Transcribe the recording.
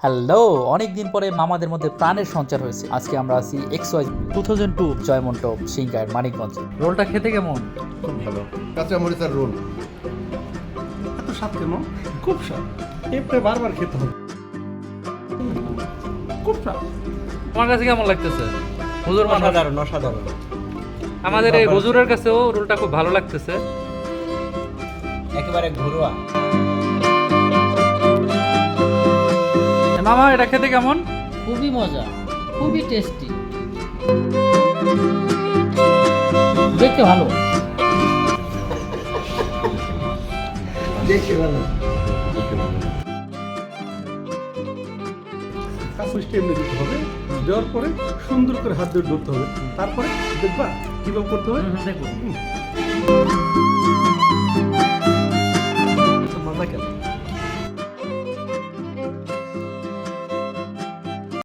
Hello, অনেকদিন পরে মামাদের মধ্যে প্রাণের সঞ্চার হয়েছে। আজকে আমরা আছি XY 2002 জয়মন্টপ সিংগার মানিকগঞ্জ। রোলটা খেতে কেমন? খুব ভালো কাঁচা মরিচার রোল। এত স্বাদ কেন? খুব স্বাদ। এরপরে বারবার খেতে হবে। খুব স্বাদ। আমার কাছে কেমন লাগতেছে? হুজুর মানুষ, অসাধারণ। আমাদের এই হুজুরের কাছেও রোলটা খুব ভালো লাগতেছে। একেবারে ঘরোয়া। মামা, এটা খেতে কেমন? খুবই মজা, খুবই টেস্টি, দেখতে ভালো। দেখে ভালো। কাঁচমিষ্টি এমনি দিতে হবে, দেওয়ার পরে সুন্দর করে হাত দিয়ে ধরতে হবে, তারপরে দেখবা কিভাবে করতে হবে। দেখুন